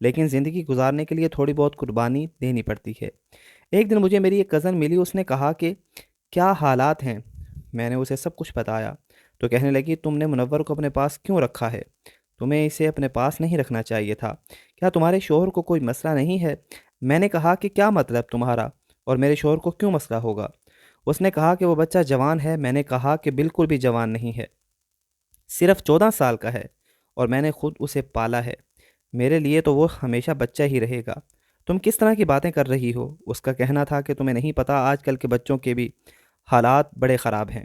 لیکن زندگی گزارنے کے لیے تھوڑی بہت قربانی دینی پڑتی ہے۔ ایک دن مجھے میری ایک کزن ملی، اس نے کہا کہ کیا حالات ہیں؟ میں نے اسے سب کچھ بتایا تو کہنے لگی تم نے منور کو اپنے پاس کیوں رکھا ہے؟ تمہیں اسے اپنے پاس نہیں رکھنا چاہیے تھا۔ کیا تمہارے شوہر کو کوئی مسئلہ نہیں ہے؟ میں نے کہا کہ کیا مطلب تمہارا، اور میرے شوہر کو کیوں مسئلہ ہوگا؟ اس نے کہا کہ وہ بچہ جوان ہے۔ میں نے کہا کہ بالکل بھی جوان نہیں ہے، صرف 14 سال کا ہے، اور میں نے خود اسے پالا ہے۔ میرے لیے تو وہ ہمیشہ بچہ ہی رہے گا۔ تم کس طرح کی باتیں کر رہی ہو؟ اس کا کہنا تھا کہ تمہیں نہیں پتہ آج کل کے بچوں کے بھی حالات بڑے خراب ہیں۔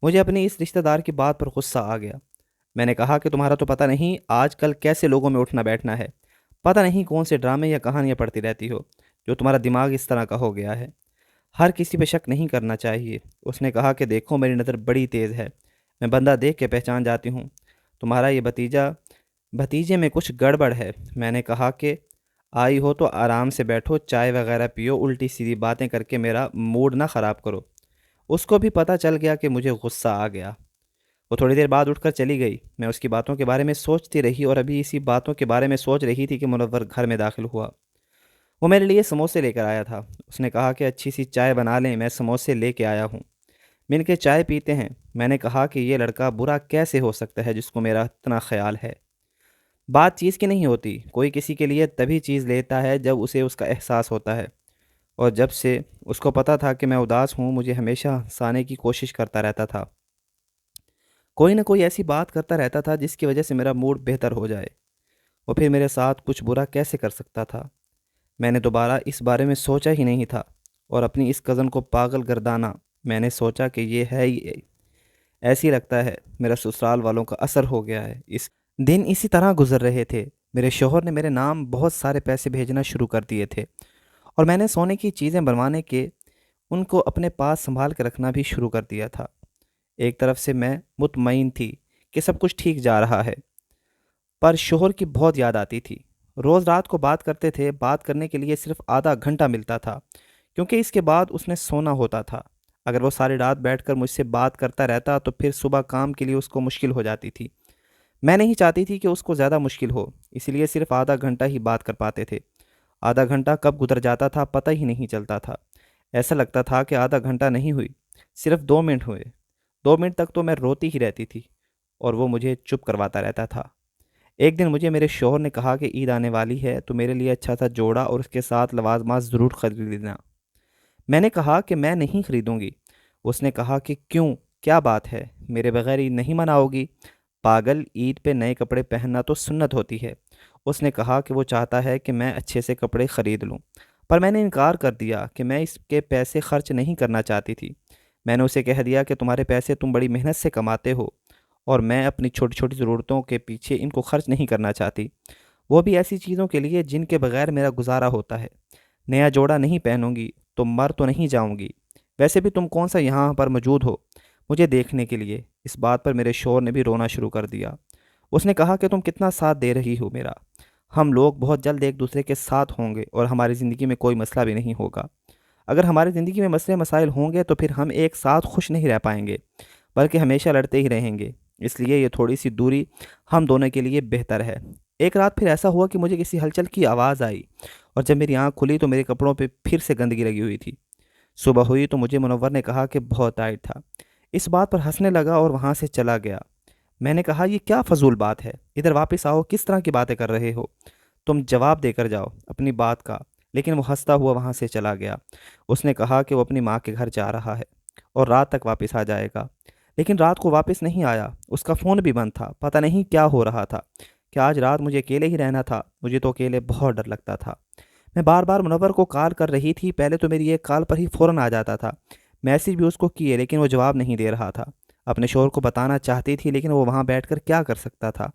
مجھے اپنی اس رشتہ دار کی بات پر غصہ آ گیا۔ میں نے کہا کہ تمہارا تو پتہ نہیں آج کل کیسے لوگوں میں اٹھنا بیٹھنا ہے، پتہ نہیں کون سے ڈرامے یا کہانیاں پڑھتی رہتی ہو جو تمہارا دماغ اس طرح کا ہو گیا ہے۔ ہر کسی پہ شک نہیں کرنا چاہیے۔ اس نے کہا کہ دیکھو میری نظر بڑی تیز ہے، میں بندہ دیکھ کے پہچان جاتی ہوں۔ تمہارا یہ بھتیجے میں کچھ گڑبڑ ہے۔ میں نے کہا کہ آئی ہو تو آرام سے بیٹھو، چائے وغیرہ پیو، الٹی سیدھی باتیں کر کے میرا موڈ نہ خراب کرو۔ اس کو بھی پتہ چل گیا کہ مجھے غصہ آ گیا۔ وہ تھوڑی دیر بعد اٹھ کر چلی گئی۔ میں اس کی باتوں کے بارے میں سوچتی رہی اور ابھی اسی باتوں کے بارے میں سوچ رہی تھی کہ منور گھر میں داخل ہوا۔ وہ میرے لیے سموسے لے کر آیا تھا۔ اس نے کہا کہ اچھی سی چائے بنا لیں، میں سموسے لے کے آیا ہوں، مل کے چائے پیتے ہیں۔ میں نے کہا کہ یہ لڑکا برا کیسے ہو سکتا ہے جس کو میرا اتنا خیال ہے؟ بات چیز کی نہیں ہوتی، کوئی کسی کے لیے تبھی چیز لیتا ہے جب اسے اس کا احساس ہوتا ہے، اور جب سے اس کو پتہ تھا کہ میں اداس ہوں مجھے ہمیشہ ہنسانے کی کوشش کرتا رہتا تھا، کوئی نہ کوئی ایسی بات کرتا رہتا تھا جس کی وجہ سے میرا موڈ بہتر ہو جائے۔ وہ پھر میرے ساتھ کچھ برا کیسے کر سکتا تھا؟ میں نے دوبارہ اس بارے میں سوچا ہی نہیں تھا، اور اپنی اس کزن کو پاگل گردانا میں نے سوچا کہ یہ ہے ہی ایسی لگتا ہے میرا سسرال والوں کا اثر ہو گیا ہے۔ اس دن اسی طرح گزر رہے تھے۔ میرے شوہر نے میرے نام بہت سارے پیسے بھیجنا شروع کر دیے تھے، اور میں نے سونے کی چیزیں بنوانے کے ان کو اپنے پاس سنبھال کے رکھنا بھی شروع کر دیا تھا۔ ایک طرف سے میں مطمئن تھی کہ سب کچھ ٹھیک جا رہا ہے، پر شوہر کی بہت یاد آتی تھی۔ روز رات کو بات کرتے تھے، بات کرنے کے لیے صرف آدھا گھنٹہ ملتا تھا، کیونکہ اس کے بعد اس نے سونا ہوتا تھا۔ اگر وہ ساری رات بیٹھ کر مجھ سے بات کرتا رہتا تو پھر صبح کام کے لیے اس کو مشکل ہو جاتی تھی۔ میں نہیں چاہتی تھی کہ اس کو زیادہ مشکل ہو، اس لیے صرف آدھا گھنٹہ ہی بات کر پاتے تھے۔ آدھا گھنٹہ کب گزر جاتا تھا پتہ ہی نہیں چلتا تھا۔ ایسا لگتا تھا کہ آدھا گھنٹہ نہیں ہوئی، صرف 2 منٹ ہوئے۔ 2 منٹ تک تو میں روتی ہی رہتی تھی، اور وہ مجھے چپ کرواتا رہتا تھا۔ ایک دن مجھے میرے شوہر نے کہا کہ عید آنے والی ہے تو میرے لیے اچھا سا جوڑا اور اس کے ساتھ لوازمات ضرور خرید لینا۔ میں نے کہا کہ میں نہیں خریدوں گی۔ اس نے کہا کہ کیوں، کیا بات ہے، میرے بغیر عید نہیں مناؤ گی؟ پاگل، عید پہ نئے کپڑے پہننا تو سنت ہوتی ہے۔ اس نے کہا کہ وہ چاہتا ہے کہ میں اچھے سے کپڑے خرید لوں، پر میں نے انکار کر دیا کہ میں اس کے پیسے خرچ نہیں کرنا چاہتی تھی۔ میں نے اسے کہہ دیا کہ تمہارے پیسے تم بڑی محنت سے کماتے ہو، اور میں اپنی چھوٹی چھوٹی ضرورتوں کے پیچھے ان کو خرچ نہیں کرنا چاہتی، وہ بھی ایسی چیزوں کے لیے جن کے بغیر میرا گزارا ہوتا ہے۔ نیا جوڑا نہیں پہنوں گی تو مر تو نہیں جاؤں گی؟ ویسے بھی تم کون سا یہاں پر موجود ہو مجھے دیکھنے کے لیے؟ اس بات پر میرے شوہر نے بھی رونا شروع کر دیا۔ اس نے کہا کہ تم کتنا ساتھ دے رہی ہو میرا، ہم لوگ بہت جلد ایک دوسرے کے ساتھ ہوں گے اور ہماری زندگی میں کوئی مسئلہ بھی نہیں ہوگا۔ اگر ہماری زندگی میں مسئلے مسائل ہوں گے تو پھر ہم ایک ساتھ خوش نہیں رہ پائیں گے، بلکہ ہمیشہ لڑتے ہی رہیں گے۔ اس لیے یہ تھوڑی سی دوری ہم دونوں کے لیے بہتر ہے۔ ایک رات پھر ایسا ہوا کہ مجھے کسی ہلچل کی آواز آئی، اور جب میری آنکھ کھلی تو میرے کپڑوں پہ پھر سے گندگی لگی ہوئی تھی۔ صبح ہوئی تو مجھے منور نے کہا کہ بہت ٹائٹ تھا۔ اس بات پر ہنسنے لگا اور وہاں سے چلا گیا۔ میں نے کہا یہ کیا فضول بات ہے، ادھر واپس آؤ، کس طرح کی باتیں کر رہے ہو؟ تم جواب دے کر جاؤ اپنی بات کا۔ لیکن وہ ہنستا ہوا وہاں سے چلا گیا۔ اس نے کہا کہ وہ اپنی ماں کے گھر جا رہا ہے اور رات تک واپس آ جائے گا، لیکن رات کو واپس نہیں آیا۔ اس کا فون بھی بند تھا، پتہ نہیں کیا ہو رہا تھا۔ کہ آج رات مجھے اکیلے ہی رہنا تھا؟ مجھے تو اکیلے بہت ڈر لگتا تھا۔ میں بار بار منور کو کال کر رہی تھی، پہلے تو میری ایک کال پر ہی فوراً آ جاتا تھا۔ میسیج بھی اس کو کیے لیکن وہ جواب نہیں دے رہا تھا۔ اپنے شوہر کو بتانا چاہتی تھی لیکن وہ وہاں بیٹھ کر کیا کر سکتا تھا؟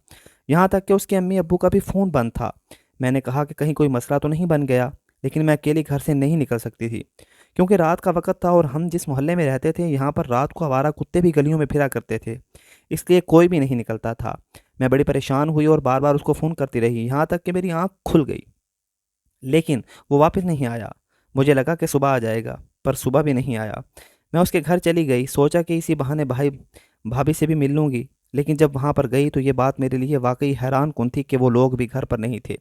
یہاں تک کہ اس کے امی ابو کا بھی فون بند تھا۔ میں نے کہا کہ کہیں کوئی مسئلہ تو نہیں بن گیا، لیکن میں اکیلی گھر سے نہیں نکل سکتی تھی، کیونکہ رات کا وقت تھا اور ہم جس محلے میں رہتے تھے یہاں پر رات کو آوارہ کتے بھی گلیوں میں پھرا کرتے تھے، اس لیے کوئی بھی نہیں نکلتا تھا۔ میں بڑی پریشان ہوئی اور بار بار اس کو فون کرتی رہی، یہاں تک کہ میری آنکھ کھل گئی، لیکن وہ واپس نہیں آیا۔ مجھے لگا کہ صبح آ جائے گا، پر صبح بھی نہیں آیا۔ میں اس کے گھر چلی گئی، سوچا کہ اسی بہانے بھابھی سے بھی مل لوں گی، لیکن جب وہاں پر گئی تو یہ بات میرے لیے واقعی حیران کن تھی کہ وہ لوگ بھی گھر پر نہیں تھے۔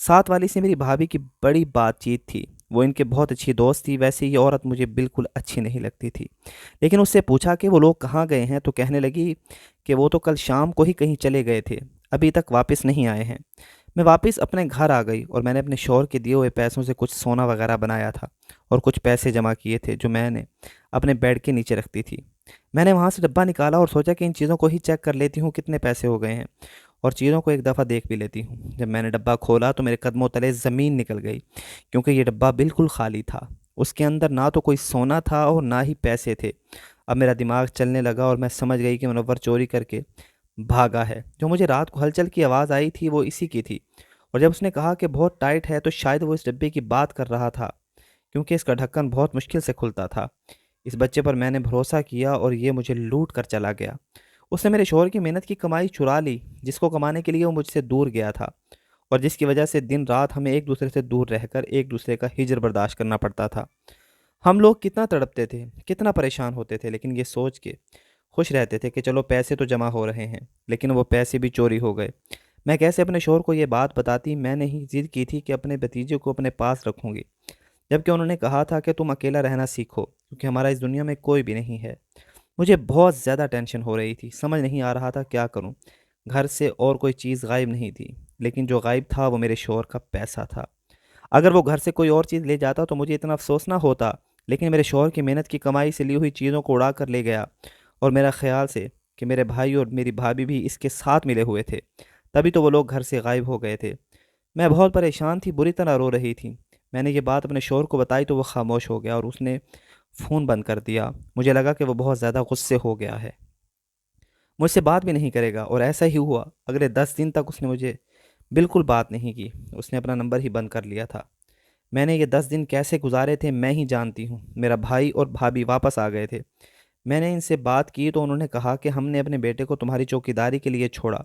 ساتھ والی سے میری بھابھی کی بڑی بات چیت تھی، وہ ان کے بہت اچھی دوست تھی۔ ویسے یہ عورت مجھے بالکل اچھی نہیں لگتی تھی، لیکن اس سے پوچھا کہ وہ لوگ کہاں گئے ہیں تو کہنے لگی کہ وہ تو کل شام کو ہی کہیں چلے گئے تھے، ابھی تک واپس نہیں آئے ہیں۔ میں واپس اپنے گھر آ گئی اور میں نے اپنے شوہر کے دیے ہوئے پیسوں سے کچھ سونا وغیرہ بنایا تھا اور کچھ پیسے جمع کیے تھے جو میں نے اپنے بیڈ کے نیچے رکھتی تھی۔ میں نے وہاں سے ڈبہ نکالا اور سوچا کہ ان چیزوں کو ہی چیک کر لیتی ہوں کتنے پیسے ہو گئے ہیں، اور چیزوں کو ایک دفعہ دیکھ بھی لیتی ہوں۔ جب میں نے ڈبہ کھولا تو میرے قدموں تلے زمین نکل گئی، کیونکہ یہ ڈبہ بالکل خالی تھا۔ اس کے اندر نہ تو کوئی سونا تھا اور نہ ہی پیسے تھے۔ اب میرا دماغ چلنے لگا اور میں سمجھ گئی کہ منور چوری کر کے بھاگا ہے۔ جو مجھے رات کو ہلچل کی آواز آئی تھی وہ اسی کی تھی، اور جب اس نے کہا کہ بہت ٹائٹ ہے تو شاید وہ اس ڈبے کی بات کر رہا تھا، کیونکہ اس کا ڈھکن بہت مشکل سے کھلتا تھا۔ اس بچے پر میں نے بھروسہ کیا اور یہ مجھے لوٹ کر چلا گیا۔ اس نے میرے شوہر کی محنت کی کمائی چرا لی، جس کو کمانے کے لیے وہ مجھ سے دور گیا تھا، اور جس کی وجہ سے دن رات ہمیں ایک دوسرے سے دور رہ کر ایک دوسرے کا ہجر برداشت کرنا پڑتا تھا۔ ہم لوگ کتنا تڑپتے تھے، کتنا پریشان ہوتے تھے، لیکن یہ سوچ کے خوش رہتے تھے کہ چلو پیسے تو جمع ہو رہے ہیں، لیکن وہ پیسے بھی چوری ہو گئے۔ میں کیسے اپنے شوہر کو یہ بات بتاتی؟ میں نے ہی ضد کی تھی کہ اپنے بھتیجے کو اپنے پاس رکھوں گی، جبکہ انہوں نے کہا تھا کہ تم اکیلا رہنا سیکھو، کیونکہ ہمارا اس دنیا میں کوئی بھی نہیں ہے۔ مجھے بہت زیادہ ٹینشن ہو رہی تھی، سمجھ نہیں آ رہا تھا کیا کروں۔ گھر سے اور کوئی چیز غائب نہیں تھی، لیکن جو غائب تھا وہ میرے شوہر کا پیسہ تھا۔ اگر وہ گھر سے کوئی اور چیز لے جاتا تو مجھے اتنا افسوس نہ ہوتا، لیکن میرے شوہر کی محنت کی کمائی سے لی ہوئی چیزوں کو اڑا کر لے گیا، اور میرا خیال سے کہ میرے بھائی اور میری بھابھی بھی اس کے ساتھ ملے ہوئے تھے، تبھی تو وہ لوگ گھر سے غائب ہو گئے تھے۔ میں بہت پریشان تھی، بری طرح رو رہی تھی۔ میں نے یہ بات اپنے شوہر کو بتائی تو وہ خاموش ہو گیا اور اس نے فون بند کر دیا۔ مجھے لگا کہ وہ بہت زیادہ غصے ہو گیا ہے، مجھ سے بات بھی نہیں کرے گا، اور ایسا ہی ہوا۔ اگلے 10 دن تک اس نے مجھے بالکل بات نہیں کی، اس نے اپنا نمبر ہی بند کر لیا تھا۔ میں نے یہ 10 دن کیسے گزارے تھے میں ہی جانتی ہوں۔ میرا بھائی اور بھابھی واپس آ گئے تھے۔ میں نے ان سے بات کی تو انہوں نے کہا کہ ہم نے اپنے بیٹے کو تمہاری چوکیداری کے لیے چھوڑا،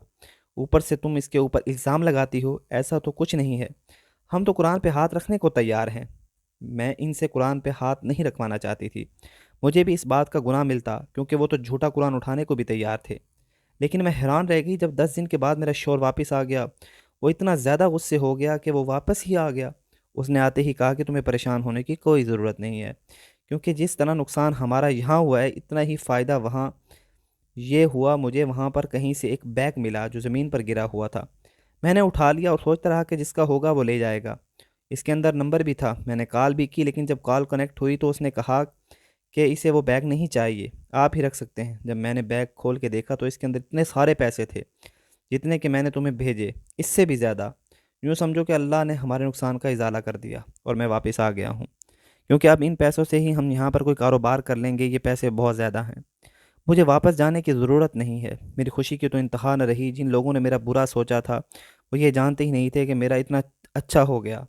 اوپر سے تم اس کے اوپر الزام لگاتی ہو، ایسا تو کچھ نہیں ہے، ہم تو قرآن پہ ہاتھ رکھنے کو تیار ہیں۔ میں ان سے قرآن پہ ہاتھ نہیں رکھوانا چاہتی تھی، مجھے بھی اس بات کا گناہ ملتا، کیونکہ وہ تو جھوٹا قرآن اٹھانے کو بھی تیار تھے۔ لیکن میں حیران رہ گئی جب 10 دن کے بعد میرا شوہر واپس آ گیا، وہ اتنا زیادہ غصے ہو گیا کہ وہ واپس ہی آ گیا۔ اس نے آتے ہی کہا کہ تمہیں پریشان ہونے کی کوئی ضرورت نہیں ہے، کیونکہ جس طرح نقصان ہمارا یہاں ہوا ہے اتنا ہی فائدہ وہاں یہ ہوا۔ مجھے وہاں پر کہیں سے ایک بیگ ملا جو زمین پر گرا ہوا تھا، میں نے اٹھا لیا اور سوچتا رہا کہ جس کا ہوگا وہ لے جائے گا۔ اس کے اندر نمبر بھی تھا، میں نے کال بھی کی، لیکن جب کال کنیکٹ ہوئی تو اس نے کہا کہ اسے وہ بیگ نہیں چاہیے، آپ ہی رکھ سکتے ہیں۔ جب میں نے بیگ کھول کے دیکھا تو اس کے اندر اتنے سارے پیسے تھے جتنے کہ میں نے تمہیں بھیجے، اس سے بھی زیادہ۔ یوں سمجھو کہ اللہ نے ہمارے نقصان کا ازالہ کر دیا اور میں واپس آ گیا ہوں، کیونکہ اب ان پیسوں سے ہی ہم یہاں پر کوئی کاروبار کر لیں گے۔ یہ پیسے بہت زیادہ ہیں، مجھے واپس جانے کی ضرورت نہیں ہے۔ میری خوشی کی تو انتہا نہ رہی۔ جن لوگوں نے میرا برا سوچا تھا وہ یہ جانتے ہی نہیں تھے کہ میرا اتنا اچھا ہو گیا،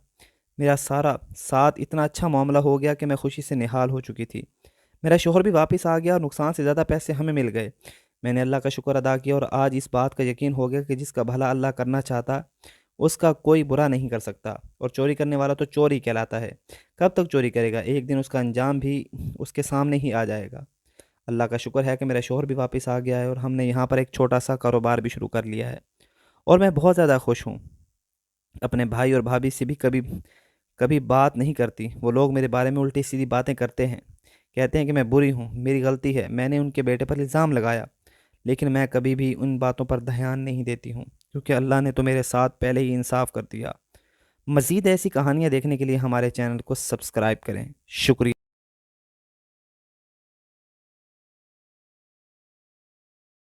میرا سارا ساتھ اتنا اچھا معاملہ ہو گیا کہ میں خوشی سے نہال ہو چکی تھی۔ میرا شوہر بھی واپس آ گیا اور نقصان سے زیادہ پیسے ہمیں مل گئے۔ میں نے اللہ کا شکر ادا کیا اور آج اس بات کا یقین ہو گیا کہ جس کا بھلا اللہ کرنا چاہتا اس کا کوئی برا نہیں کر سکتا، اور چوری کرنے والا تو چوری کہلاتا ہے۔ کب تک چوری کرے گا؟ ایک دن اس کا انجام بھی اس کے سامنے ہی آ جائے گا۔ اللہ کا شکر ہے کہ میرا شوہر بھی واپس آ گیا ہے اور ہم نے یہاں پر ایک چھوٹا سا کاروبار بھی شروع کر لیا ہے، اور میں بہت زیادہ خوش ہوں۔ اپنے بھائی اور بھابھی سے بھی کبھی بات نہیں کرتی، وہ لوگ میرے بارے میں الٹی سیدھی باتیں کرتے ہیں، کہتے ہیں کہ میں بری ہوں، میری غلطی ہے، میں نے ان کے بیٹے پر الزام لگایا، لیکن میں کبھی بھی ان باتوں پر دھیان نہیں دیتی ہوں، کیونکہ اللہ نے تو میرے ساتھ پہلے ہی انصاف کر دیا۔ مزید ایسی کہانیاں دیکھنے کے لیے ہمارے چینل کو سبسکرائب کریں۔ شکریہ۔